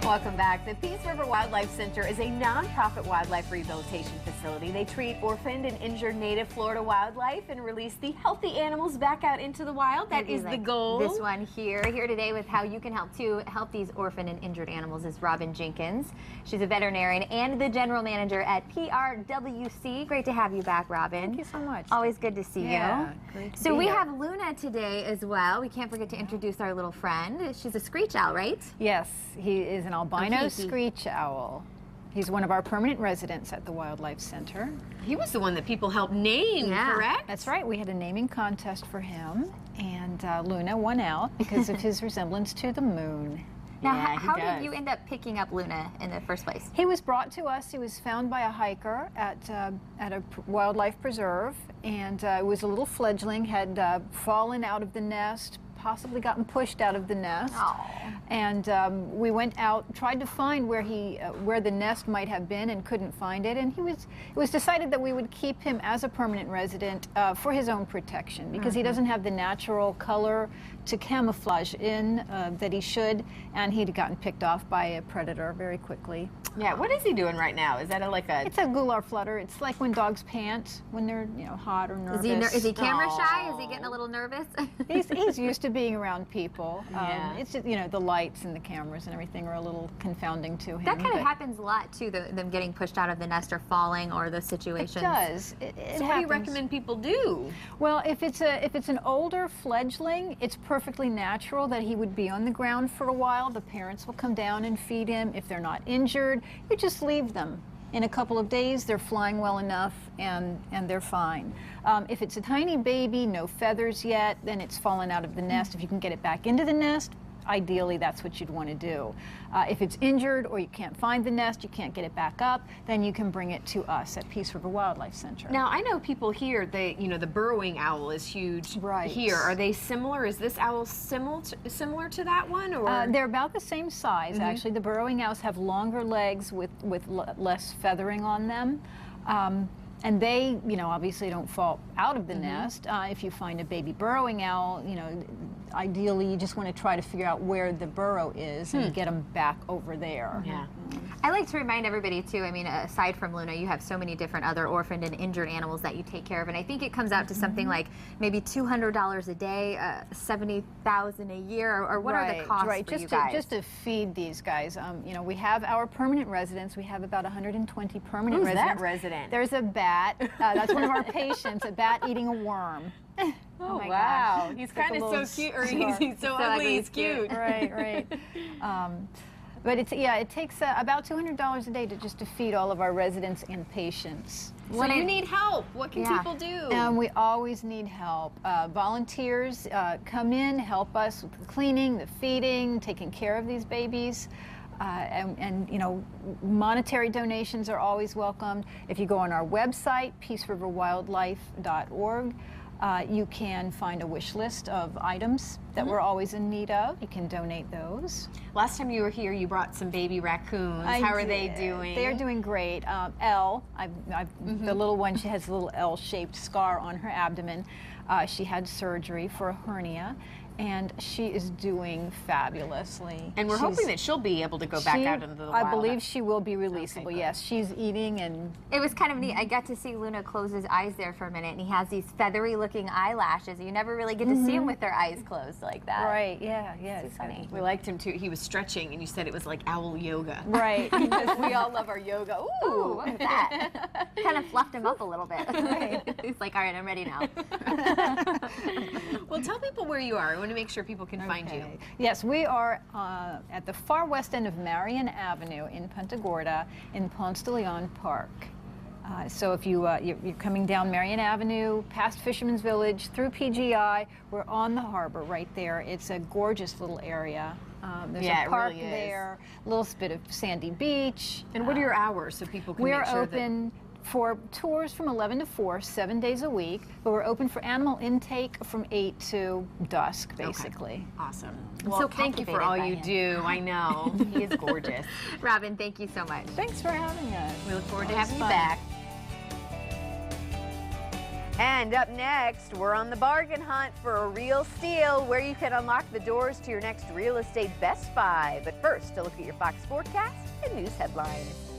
Welcome back. The Peace River Wildlife Center is a nonprofit wildlife rehabilitation facility. They treat orphaned and injured native Florida wildlife and release the healthy animals back out into the wild. That is the goal. This one here today with how you can help these orphaned and injured animals is Robin Jenkins. She's a veterinarian and the general manager at PRWC. Great to have you back, Robin. Thank you so much. Always good to see you. Great to So be we here. have Luna today as well. We can't forget to introduce our little friend. She's a screech owl, right? Yes, he is an albino Kiki. screech owl. He's one of our permanent residents at the Wildlife Center. He was the one that people helped name, correct? That's right. We had a naming contest for him, and Luna won out because of his resemblance to the moon. Now, Yeah, how he did does. you end up picking up Luna in the first place? He was brought to us. He was found by a hiker at a wildlife preserve, and it was a little fledgling, had fallen out of the nest, possibly gotten pushed out of the nest. And we went out, tried to find where the nest might have been, and couldn't find it. And it was decided that we would keep him as a permanent resident for his own protection, because he doesn't have the natural color to camouflage in that he should, and he'd gotten picked off by a predator very quickly. Yeah, what is he doing right now? Is that It's a gular flutter. It's like when dogs pant when they're hot or nervous. Is he camera shy? Is he getting a little nervous? He's used to being around people. Yeah. It's just, the lights and the cameras and everything are a little confounding to him. That kind of but happens a lot too, them getting pushed out of the nest or falling, or those situations. It does. It So what do you happens. recommend people do? Well, if it's an older fledgling, it's perfectly natural that he would be on the ground for a while. The parents will come down and feed him. If they're not injured, you just leave them. In a couple of days, they're flying well enough, and they're fine. If it's a tiny baby, no feathers yet, then it's fallen out of the nest. If you can get it back into the nest, ideally that's what you'd want to do. If it's injured or you can't find the nest, you can't get it back up, then you can bring it to us at Peace River Wildlife Center. Now, I know people here, the burrowing owl is huge here. Are they similar? Is this owl similar to that one? Or they're about the same size, actually. The burrowing owls have longer legs with less feathering on them. And they, obviously don't fall out of the nest. If you find a baby burrowing owl, ideally you just want to try to figure out where the burrow is and get them back over there. Yeah. I like to remind everybody too, I mean, aside from Luna, you have so many different other orphaned and injured animals that you take care of, and I think it comes out to something like maybe $200 a day, $70,000 a year, or what are the costs for you guys? Just to feed these guys. We have our permanent residents. We have about 120 permanent residents. Who's that resident? There's a bat. That's one of our patients, a bat eating a worm. Oh, my wow. gosh. He's kind of so cute, or he's so ugly, he's cute. Right. But it takes about $200 a day to feed all of our residents and patients. So you need help. What can people do? We always need help. Volunteers come in, help us with the cleaning, the feeding, taking care of these babies. Monetary donations are always welcomed. If you go on our website, peaceriverwildlife.org, you can find a wish list of items that we're always in need of. You can donate those. Last time you were here, you brought some baby raccoons. How are they doing? They're doing great. The little one, she has a little L-shaped scar on her abdomen. She had surgery for a hernia, and she is doing fabulously. And we're hoping that she'll be able to go back out into the wild. I believe she will be releasable, Okay, yes. She's eating, and It was kind of neat. I got to see Luna close his eyes there for a minute, and he has these feathery looking eyelashes. You never really get to see him with their eyes closed like that. right, yeah. It's funny. We liked him too. He was stretching, and you said it was like owl yoga. Right. We all love our yoga. Ooh, what was that? Kind of fluffed him up a little bit. He's like, all right, I'm ready now. Well, tell people where you are. I want to make sure people can find you. Yes, we are at the far west end of Marion Avenue in Punta Gorda in Ponce de Leon Park. So if you're coming down Marion Avenue, past Fisherman's Village, through PGI, we're on the harbor right there. It's a gorgeous little area. There's a park really is. there, a little bit of sandy beach. And what are your hours so people can We're make sure open for tours from 11 to 4, 7 days a week, but we're open for animal intake from 8 to dusk, basically. Okay. Awesome. I'm Well, so thank you for all you captivated do. I know. He is gorgeous. Robin, thank you so much. Thanks for having us. We look forward to It was having you fun. back. And up next, we're on the bargain hunt for a real steal where you can unlock the doors to your next real estate Best Buy. But first, a look at your Fox forecast and news headlines.